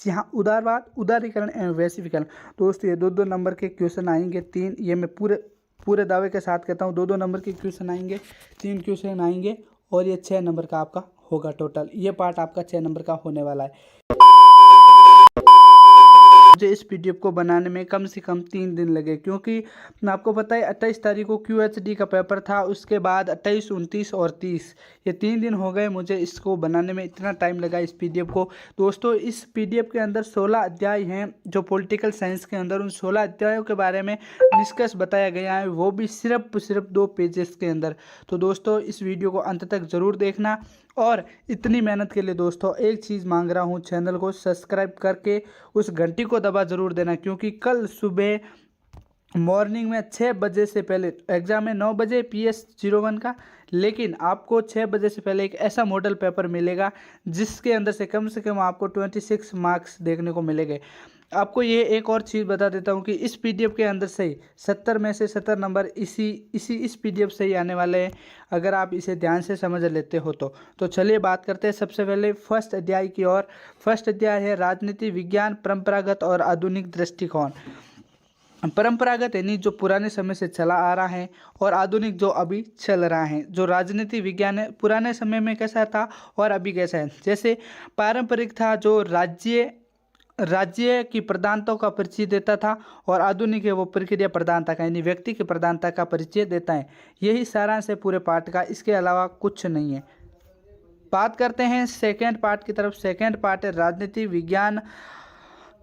जी हाँ, उदारवाद, उदारीकरण एवं वैश्वीकरण। दोस्तों ये 2-2 नंबर के क्वेश्चन आएंगे, 3, ये मैं पूरे दावे के साथ कहता हूँ 2-2 नंबर के क्वेश्चन आएंगे, 3 क्वेश्चन आएंगे और ये 6 नंबर का आपका होगा टोटल। ये पार्ट आपका 6 नंबर का होने वाला है। मुझे इस पीडीएफ को बनाने में कम से कम 3 दिन लगे, क्योंकि आपको पता है 28 तारीख को क्यूएचडी का पेपर था, उसके बाद 28, 29 और 30, ये 3 दिन हो गए मुझे इसको बनाने में, इतना टाइम लगा इस पीडीएफ को। दोस्तों इस पीडीएफ के अंदर 16 अध्याय हैं जो पॉलिटिकल साइंस के अंदर, उन 16 अध्यायों के बारे में निष्कर्ष बताया गया है, वो भी सिर्फ 2 पेजेस के अंदर। तो दोस्तों इस वीडियो को अंत तक ज़रूर देखना, और इतनी मेहनत के लिए दोस्तों एक चीज़ मांग रहा हूँ, चैनल को सब्सक्राइब करके उस घंटी को दबा ज़रूर देना, क्योंकि कल सुबह मॉर्निंग में 6 बजे से पहले एग्ज़ाम है, 9 बजे PS01 का, लेकिन आपको 6 बजे से पहले एक ऐसा मॉडल पेपर मिलेगा जिसके अंदर से कम आपको 26 मार्क्स देखने को मिलेंगे। आपको ये एक और चीज़ बता देता हूँ कि इस पीडीएफ के अंदर से 70 में से 70 नंबर इस पीडीएफ से ही आने वाले हैं, अगर आप इसे ध्यान से समझ लेते हो तो चलिए बात करते हैं सबसे पहले फर्स्ट अध्याय की ओर। फर्स्ट अध्याय है राजनीति विज्ञान, परंपरागत और आधुनिक दृष्टिकोण। परंपरागत यानी जो पुराने समय से चला आ रहा है, और आधुनिक जो अभी चल रहा है। जो राजनीति विज्ञान है पुराने समय में कैसा था और अभी कैसा है। जैसे पारंपरिक था, जो राज्य की प्रधानता का परिचय देता था, और आधुनिक है वो प्रक्रिया प्रधानता का यानी व्यक्ति की प्रधानता का परिचय देता है। यही सारांश है पूरे पाठ का, इसके अलावा कुछ नहीं है। बात करते हैं सेकेंड पार्ट की तरफ। सेकेंड पार्ट है राजनीति विज्ञान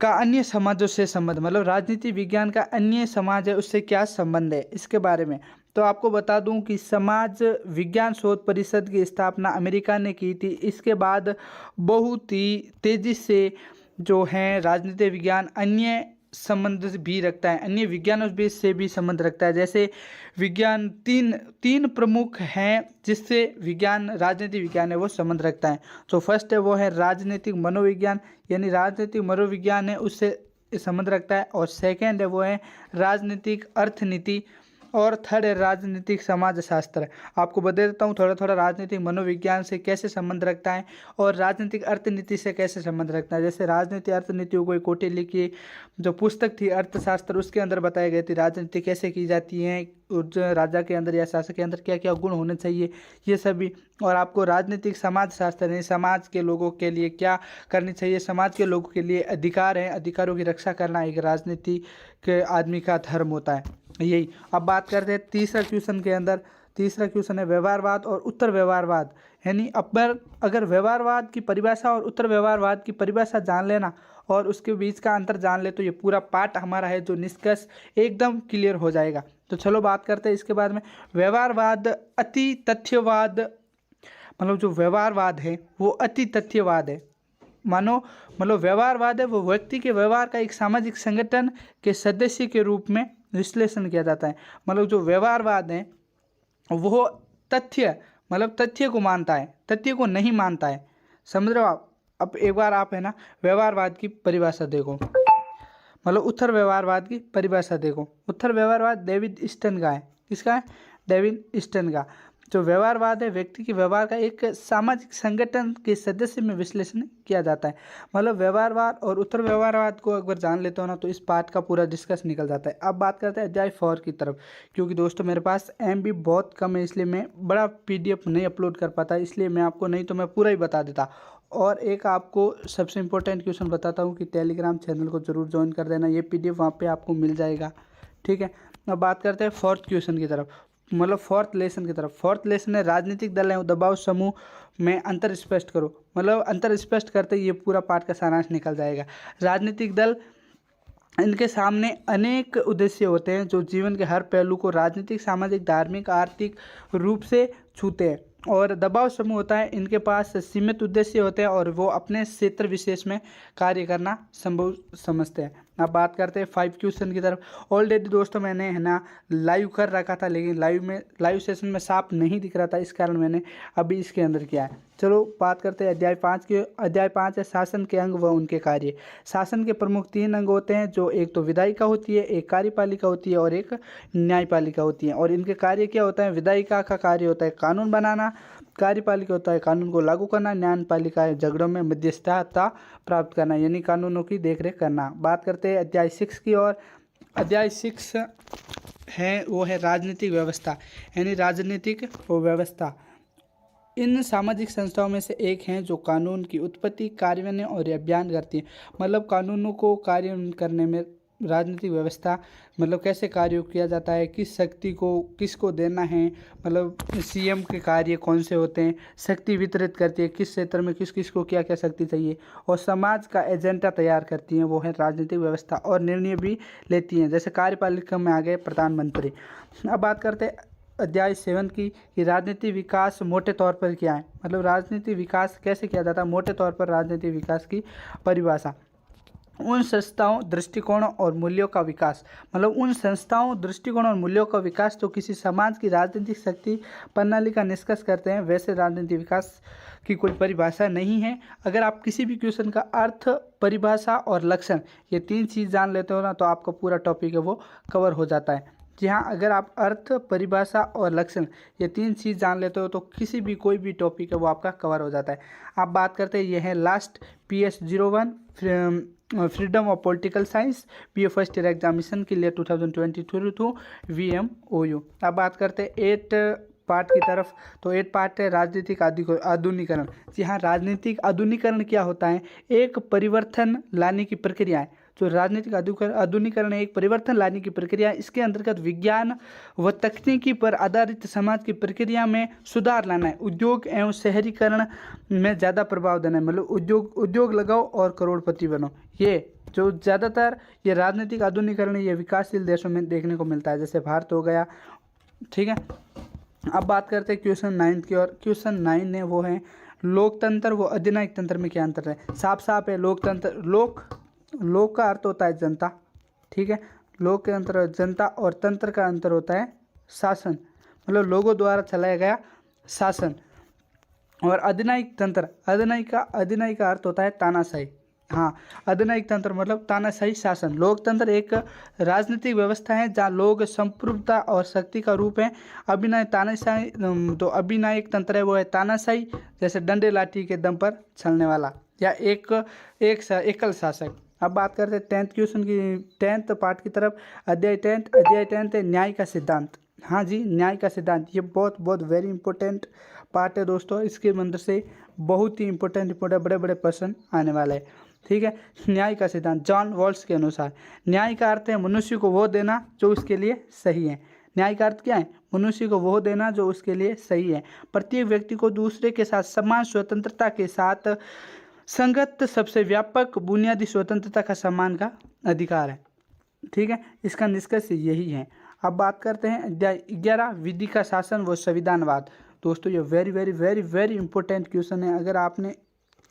का अन्य समाजों से संबंध, मतलब राजनीति विज्ञान का अन्य समाज है उससे क्या संबंध है इसके बारे में। तो आपको बता दूं कि समाज विज्ञान शोध परिषद की स्थापना अमेरिका ने की थी। इसके बाद बहुत ही तेज़ी से जो है राजनीति विज्ञान अन्य संबंध भी रखता है, अन्य विज्ञानों से भी संबंध रखता है। जैसे विज्ञान तीन प्रमुख हैं जिससे विज्ञान राजनीति विज्ञान है वो संबंध रखता है। तो फर्स्ट है वो है राजनीतिक मनोविज्ञान, यानी राजनीतिक मनोविज्ञान है उससे संबंध रखता है। और सेकेंड है वो है राजनीतिक अर्थनीति, और थर्ड है राजनीतिक समाजशास्त्र। आपको बता देता हूँ थोड़ा राजनीतिक मनोविज्ञान से कैसे संबंध रखता है और राजनीतिक अर्थनीति से कैसे संबंध रखता है। जैसे राजनीतिक अर्थनीति कोई कौटिल्य की जो पुस्तक थी अर्थशास्त्र, उसके अंदर बताई गई थी राजनीति कैसे की जाती है, राजा के अंदर या शासक के अंदर क्या क्या गुण होने चाहिए, ये सभी। और आपको राजनीतिक समाजशास्त्र यानी समाज के लोगों के लिए क्या करनी चाहिए, समाज के लोगों के लिए अधिकार है, अधिकारों की रक्षा करना एक राजनीति के आदमी का धर्म होता है। यही अब बात करते हैं तीसरा क्वेश्चन के अंदर। तीसरा क्वेश्चन है व्यवहारवाद और उत्तर व्यवहारवाद, यानी अगर व्यवहारवाद की परिभाषा और उत्तर व्यवहारवाद की परिभाषा जान लेना और उसके बीच का अंतर जान ले तो ये पूरा पार्ट हमारा है जो निष्कर्ष एकदम क्लियर हो जाएगा। तो चलो बात करते हैं इसके बाद में। व्यवहारवाद अति तथ्यवाद, मतलब जो व्यवहारवाद है वो अति तथ्यवाद है। मतलब व्यवहारवाद है वो व्यक्ति के व्यवहार का एक सामाजिक संगठन के सदस्य के रूप में विश्लेषण किया जाता है। मतलब जो व्यवहारवाद है वो तथ्य को मानता है, तथ्य को नहीं मानता है। समझ रहे हो आप। अब एक बार आप है ना व्यवहारवाद की परिभाषा देखो, मतलब उत्तर व्यवहारवाद की परिभाषा देखो। उत्तर व्यवहारवाद डेविड स्टन का है। किसका है? डेविड स्टन का। जो व्यवहारवाद है व्यक्ति के व्यवहार का एक सामाजिक संगठन के सदस्य में विश्लेषण किया जाता है। मतलब व्यवहारवाद और उत्तर व्यवहारवाद को अगर जान लेते हो ना तो इस पार्ट का पूरा डिस्कस निकल जाता है। अब बात करते हैं अध्याय 4 की तरफ, क्योंकि दोस्तों मेरे पास MB बहुत कम है इसलिए मैं बड़ा PDF नहीं अपलोड कर पाता, इसलिए मैं आपको नहीं तो मैं पूरा ही बता देता। और एक आपको सबसे इम्पोर्टेंट क्वेश्चन बताता हूँ कि टेलीग्राम चैनल को जरूर ज्वाइन कर देना, ये PDF वहाँ पे आपको मिल जाएगा। ठीक है। अब बात करते हैं फोर्थ क्वेश्चन की तरफ, मतलब फोर्थ लेसन की तरफ। फोर्थ लेसन है राजनीतिक दल एवं दबाव समूह में अंतर स्पष्ट करो। मतलब अंतर स्पष्ट करते ये पूरा पाठ का सारांश निकल जाएगा। राजनीतिक दल, इनके सामने अनेक उद्देश्य होते हैं जो जीवन के हर पहलू को राजनीतिक, सामाजिक, धार्मिक, आर्थिक रूप से छूते हैं। और दबाव समूह होता है, इनके पास सीमित उद्देश्य होते हैं और वो अपने क्षेत्र विशेष में कार्य करना संभव समझते हैं। अब बात करते हैं 5 क्वेश्चन की तरफ। ऑलरेडी दोस्तों मैंने है ना लाइव कर रखा था, लेकिन लाइव सेशन में साफ नहीं दिख रहा था, इस कारण मैंने अभी इसके अंदर किया है। चलो बात करते हैं अध्याय 5 के। अध्याय 5 है शासन के अंग व उनके कार्य। शासन के प्रमुख 3 अंग होते हैं, जो एक तो विधायिका होती है, एक कार्यपालिका होती है और एक न्यायपालिका होती है। और इनके कार्य क्या होता है? विधायिका का कार्य होता है कानून बनाना, कार्यपालिका होता है कानून को लागू करना, न्यायपालिका है झगड़ों में मध्यस्थता प्राप्त करना यानी कानूनों की देखरेख करना। बात करते हैं अध्याय 6 की, और अध्याय 6 है वो है राजनीतिक व्यवस्था यानी राजनीतिक व्यवस्था। इन सामाजिक संस्थाओं में से एक हैं जो कानून की उत्पत्ति, कार्यान्वयन और अभियान करती है। मतलब कानूनों को कार्यान्वयन करने में राजनीतिक व्यवस्था मतलब कैसे कार्य किया जाता है, किस शक्ति को किसको देना है, मतलब सीएम के कार्य कौन से होते हैं, शक्ति वितरित करती है किस क्षेत्र में किस किस को क्या क्या शक्ति चाहिए, और समाज का एजेंडा तैयार करती हैं वो है राजनीतिक व्यवस्था, और निर्णय भी लेती हैं। जैसे कार्यपालिका में आ गए प्रधानमंत्री। अब बात करते हैं अध्याय 7 की कि राजनीतिक विकास मोटे तौर पर क्या है, मतलब राजनीतिक विकास कैसे किया जाता है। मोटे तौर पर राजनीतिक विकास की परिभाषा उन संस्थाओं, दृष्टिकोणों और मूल्यों का विकास, मतलब उन संस्थाओं, दृष्टिकोणों और मूल्यों का विकास जो किसी समाज की राजनीतिक शक्ति प्रणाली का निष्कर्ष करते हैं। वैसे राजनीतिक विकास की कोई परिभाषा नहीं है। अगर आप किसी भी क्वेश्चन का अर्थ, परिभाषा और लक्षण ये 3 चीज़ जान लेते हो ना तो आपका पूरा टॉपिक है वो कवर हो जाता है। जी हाँ, अगर आप अर्थ, परिभाषा और लक्षण ये 3 चीज़ जान लेते हो तो किसी भी कोई भी टॉपिक है वो आपका कवर हो जाता है। आप बात करते हैं ये है last PS01 freedom of political science PO first year examination के लिए 2022 टू VMOU। अब बात करते हैं 8 पार्ट की तरफ। तो 8 पार्ट है राजनीतिक आधुनिकरण। जी हाँ, राजनीतिक आधुनिकरण क्या होता है, एक परिवर्तन लाने की प्रक्रिया है। जो राजनीतिक आधुनिकरण है एक परिवर्तन लाने की प्रक्रिया। इसके अंतर्गत विज्ञान व तकनीकी पर आधारित समाज की प्रक्रिया में सुधार लाना है। उद्योग एवं शहरीकरण में ज़्यादा प्रभाव देना है, मतलब उद्योग लगाओ और करोड़पति बनो। ये जो ज़्यादातर ये राजनीतिक आधुनिकरण ये विकासशील देशों में देखने को मिलता है, जैसे भारत हो गया। ठीक है, अब बात करते हैं क्वेश्चन 9 की, और क्वेश्चन 9 है वो है लोकतंत्र व अधिनायक तंत्र में क्या अंतर है। साफ साफ है, लोकतंत्र लोक का अर्थ होता है जनता। ठीक है, लोक के अंतर जनता, और तंत्र का अंतर होता है शासन, मतलब लोगों द्वारा चलाया गया शासन। और अधिनायक तंत्र, अधिनायक का अर्थ होता है तानाशाही। हाँ, अधिनायक तंत्र मतलब तानाशाही शासन। लोकतंत्र एक राजनीतिक व्यवस्था है जहाँ लोग संप्रभुता और शक्ति का रूप है। तानाशाही तो अभिनायक तंत्र है वो है तानाशाही, जैसे डंडे लाठी के दम पर चलने वाला या एकल शासक। अब बात करते हैं 10th क्वेश्चन की, 10th पार्ट की तरफ। अध्याय 10 है न्याय का सिद्धांत। हाँ जी, न्याय का सिद्धांत ये बहुत वेरी इंपॉर्टेंट पार्ट है दोस्तों। इसके अंदर से बहुत ही इंपॉर्टेंट बड़े बड़े प्रश्न आने वाले हैं। ठीक है, न्याय का सिद्धांत जॉन रॉल्स के अनुसार न्याय का अर्थ है मनुष्य को वो देना जो उसके लिए सही है। न्याय का अर्थ क्या है, मनुष्य को वो देना जो उसके लिए सही है। प्रत्येक व्यक्ति को दूसरे के साथ समान स्वतंत्रता के साथ संगत सबसे व्यापक बुनियादी स्वतंत्रता का सम्मान का अधिकार है। ठीक है, इसका निष्कर्ष यही है। अब बात करते हैं अध्याय 11 विधि का शासन व संविधानवाद। दोस्तों ये वेरी इंपॉर्टेंट क्वेश्चन है। अगर आपने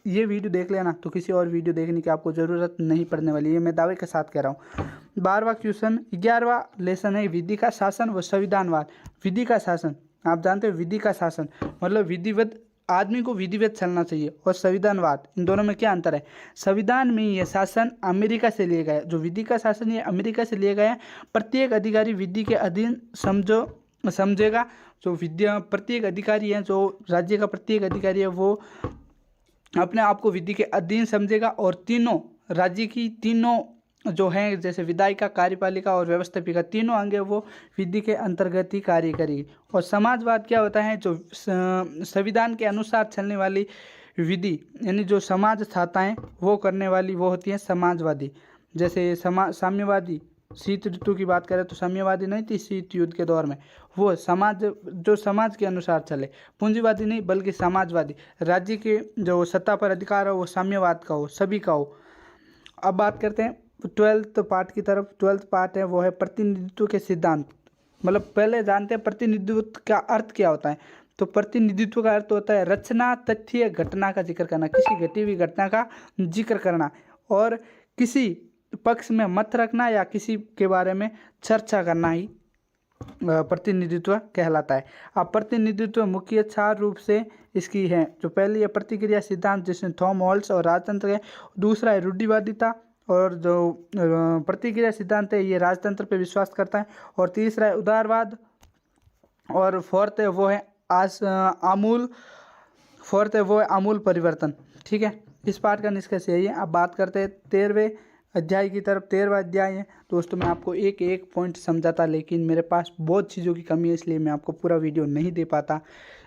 ये वीडियो देख लिया ना तो किसी और वीडियो देखने की आपको ज़रूरत नहीं पड़ने वाली है, मैं दावे के साथ कह रहा हूँ। 12वां क्वेश्चन 11वां लेसन है विधि का शासन व संविधानवाद। विधि का शासन आप जानते हो, विधि का शासन मतलब विधिवत, आदमी को विधिवत चलना चाहिए, और संविधानवाद इन दोनों में क्या अंतर है। संविधान में ये शासन अमेरिका से लिया गया है, जो विधि का शासन ये अमेरिका से लिया गया है। प्रत्येक अधिकारी विधि के अधीन समझेगा। जो प्रत्येक अधिकारी है, जो राज्य का प्रत्येक अधिकारी है वो अपने आप को विधि के अधीन समझेगा, और तीनों राज्य की तीनों जो हैं जैसे विधायिका, कार्यपालिका और व्यवस्थापिका तीनों अंग वो विधि के अंतर्गत ही कार्य करेगी। और समाजवाद क्या होता है, जो संविधान के अनुसार चलने वाली विधि यानी जो समाज स्थाताएँ वो करने वाली वो होती हैं समाजवादी। जैसे साम्यवादी, शीत ऋतु की बात करें तो साम्यवादी नहीं थी शीत युद्ध के दौर में, वो समाज जो समाज के अनुसार चले। पूंजीवादी नहीं बल्कि समाजवादी, राज्य के जो सत्ता पर अधिकार हो वो साम्यवाद का हो, सभी का हो। अब बात करते हैं 12th पार्ट की तरफ। 12th पार्ट है वो है प्रतिनिधित्व के सिद्धांत। मतलब पहले जानते हैं प्रतिनिधित्व का अर्थ क्या होता है। तो प्रतिनिधित्व का अर्थ होता है रचना, तथ्य, घटना का जिक्र करना, किसी घटी हुई घटना का जिक्र करना, और किसी पक्ष में मत रखना या किसी के बारे में चर्चा करना ही प्रतिनिधित्व कहलाता है। अब प्रतिनिधित्व मुख्य 4 रूप से इसकी है। जो पहली है प्रतिक्रिया सिद्धांत जिसमें थॉम हॉल्स और राजतंत्र है। दूसरा है रूढ़िवादिता, और जो प्रतिक्रिया सिद्धांत है ये राजतंत्र पे विश्वास करता है। और तीसरा है उदारवाद, और फोर्थ है वो है आमूल फोर्थ है वो है आमूल परिवर्तन। ठीक है, इस पाठ का निष्कर्ष यही है। अब बात करते हैं 13वें अध्याय की तरफ। 13वां अध्याय है दोस्तों, मैं आपको एक एक पॉइंट समझाता, लेकिन मेरे पास बहुत चीज़ों की कमी है, इसलिए मैं आपको पूरा वीडियो नहीं दे पाता।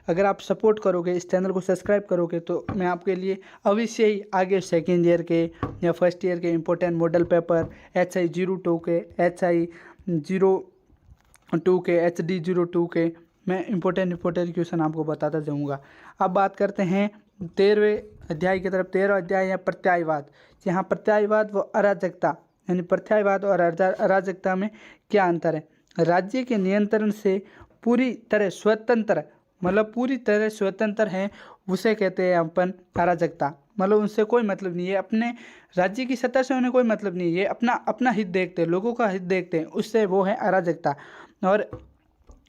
अगर आप सपोर्ट करोगे, इस चैनल को सब्सक्राइब करोगे, तो मैं आपके लिए अवश्य ही आगे सेकेंड ईयर के या फर्स्ट ईयर के इंपॉर्टेंट मॉडल पेपर, HI 02 के, HI 02 के, HD 02 के, मैं इंपॉर्टेंट क्वेश्चन आपको बताता जाऊँगा। अब बात करते हैं 13वें अध्याय की तरफ। 13वां अध्याय है प्रत्यायवाद। यहाँ प्रत्यायवाद व अराजकता, यानी प्रत्यायवाद और अराजकता में क्या अंतर है। राज्य के नियंत्रण से पूरी तरह स्वतंत्र, मतलब पूरी तरह स्वतंत्र है, उसे कहते हैं अपन अराजकता। मतलब उनसे कोई मतलब नहीं है, अपने राज्य की सत्ता से उन्हें कोई मतलब नहीं है, ये अपना हित देखते हैं, लोगों का हित देखते हैं, उससे वो है अराजकता। और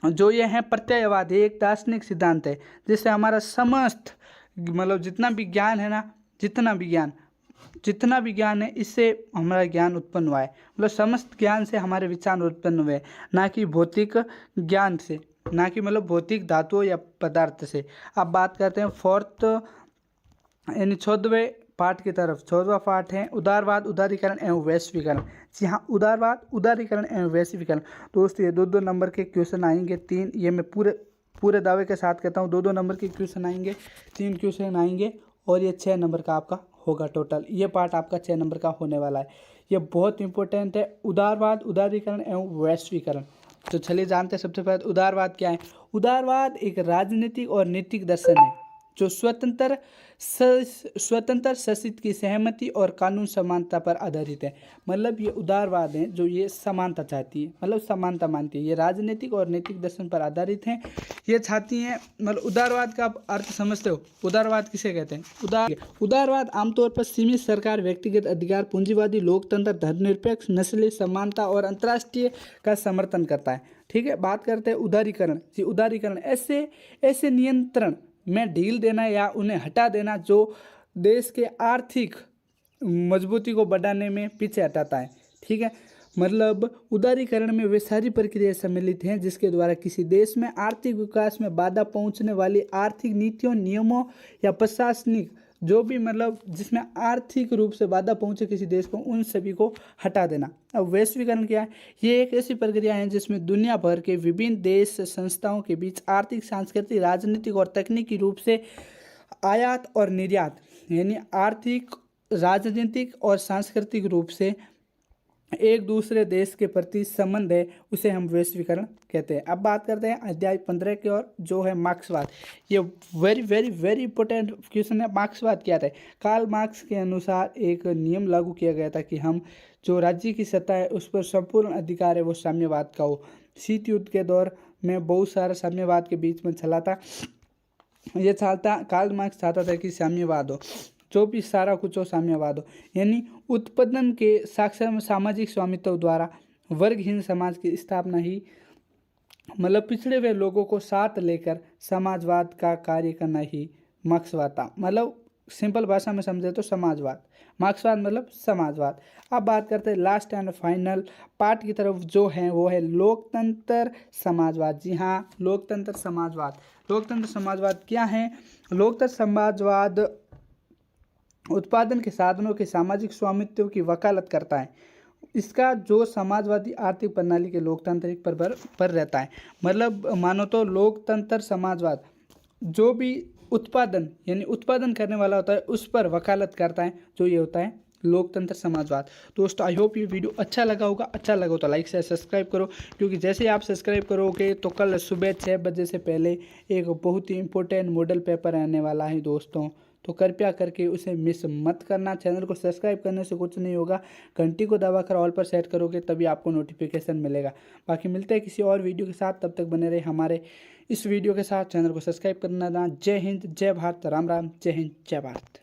जो ये है प्रत्ययवाद, ये एक दार्शनिक सिद्धांत है जिससे हमारा समस्त, मतलब जितना भी ज्ञान है ना, जितना भी ज्ञान है, इससे हमारा ज्ञान उत्पन्न हुआ है। मतलब समस्त ज्ञान से हमारे विचार उत्पन्न हुए, ना कि भौतिक ज्ञान से, ना कि मतलब भौतिक धातुओं या पदार्थ से। अब बात करते हैं फोर्थ यानी 14वें पाठ की तरफ। 14वां पाठ है उदारवाद, उदारीकरण एवं वैश्वीकरण। जी हाँ, उदारवाद, उदारीकरण एवं वैश्वीकरण। दोस्तों ये 2-2 नंबर के क्वेश्चन आएंगे, 3, ये मैं पूरे दावे के साथ कहता हूँ, 2-2 नंबर के क्वेश्चन आएंगे, 3 क्वेश्चन आएंगे, और ये 6 नंबर का आपका होगा टोटल। ये पार्ट आपका 6 नंबर का होने वाला है, ये बहुत इंपॉर्टेंट है। उदारवाद, उदारीकरण एवं वैश्वीकरण। तो चलिए जानते हैं सबसे पहले उदारवाद क्या है। उदारवाद एक राजनीतिक और नैतिक दर्शन है जो स्वतंत्र शासित की सहमति और कानून समानता पर आधारित है। मतलब ये उदारवाद है जो ये समानता चाहती है, मतलब समानता मानती है। ये राजनीतिक और नैतिक दर्शन पर आधारित है, ये चाहती हैं। मतलब उदारवाद का आप अर्थ समझते हो, उदारवाद किसे कहते हैं। उदारवाद आमतौर पर सीमित सरकार, व्यक्तिगत अधिकार, पूंजीवादी लोकतंत्र, धर्मनिरपेक्ष, नस्लीय समानता और अंतर्राष्ट्रीय का समर्थन करता है। ठीक है, बात करते हैं उदारीकरण। जी, उदारीकरण ऐसे नियंत्रण में ढील देना या उन्हें हटा देना जो देश के आर्थिक मजबूती को बढ़ाने में पीछे हटाता है। ठीक है, मतलब उदारीकरण में वे सारी प्रक्रियाएं सम्मिलित हैं जिसके द्वारा किसी देश में आर्थिक विकास में बाधा पहुंचने वाली आर्थिक नीतियों, नियमों या प्रशासनिक जो भी, मतलब जिसमें आर्थिक रूप से बाधा पहुंचे किसी देश को, उन सभी को हटा देना। अब वैश्वीकरण क्या है। ये एक ऐसी प्रक्रिया है जिसमें दुनिया भर के विभिन्न देश संस्थाओं के बीच आर्थिक, सांस्कृतिक, राजनीतिक और तकनीकी रूप से आयात और निर्यात, यानी आर्थिक, राजनीतिक और सांस्कृतिक रूप से एक दूसरे देश के प्रति संबंध है, उसे हम वैश्वीकरण कहते हैं। अब बात करते हैं अध्याय 15 की ओर, जो है मार्क्सवाद। ये very very very important question है। मार्क्सवाद क्या था। कार्ल मार्क्स के अनुसार एक नियम लागू किया गया था कि हम जो राज्य की सत्ता है उस पर संपूर्ण अधिकार है वो साम्यवाद का हो। शीत युद्ध के दौर में बहुत सारा साम्यवाद के बीच में चला था। ये कार्ल मार्क्स चाहता था कि साम्यवाद हो, जो भी सारा कुछ हो साम्यवाद हो, यानी उत्पादन के साक्षर सामाजिक स्वामित्व द्वारा वर्गहीन समाज की स्थापना ही, मतलब पिछड़े हुए लोगों को साथ लेकर समाजवाद का कार्य करना ही मार्क्सवाद था। मतलब सिंपल भाषा में समझे तो समाजवाद, मार्क्सवाद मतलब समाजवाद। अब बात करते हैं लास्ट एंड फाइनल पार्ट की तरफ, जो है वो है लोकतंत्र समाजवाद। जी हाँ, लोकतंत्र समाजवाद। लोकतंत्र समाजवाद क्या है। लोकतंत्र समाजवाद उत्पादन के साधनों के सामाजिक स्वामित्व की वकालत करता है। इसका जो समाजवादी आर्थिक प्रणाली के लोकतांत्रिक पर रहता है। मतलब मानो तो लोकतंत्र समाजवाद जो भी उत्पादन, यानी उत्पादन करने वाला होता है, उस पर वकालत करता है, जो ये होता है लोकतंत्र समाजवाद। दोस्तों आई होप ये वीडियो अच्छा लगा होगा। अच्छा लगा हो तो लाइक शेयर सब्सक्राइब करो, क्योंकि जैसे ही आप सब्सक्राइब करोगे तो कल सुबह 6 बजे से पहले एक बहुत ही इंपॉर्टेंट मॉडल पेपर आने वाला है दोस्तों, तो कृपया करके उसे मिस मत करना। चैनल को सब्सक्राइब करने से कुछ नहीं होगा, घंटी को दबाकर ऑल पर सेट करोगे तभी आपको नोटिफिकेशन मिलेगा। बाकी मिलते हैं किसी और वीडियो के साथ, तब तक बने रहे हमारे इस वीडियो के साथ। चैनल को सब्सक्राइब करना ना। जय हिंद, जय भारत, राम राम, जय हिंद, जय भारत।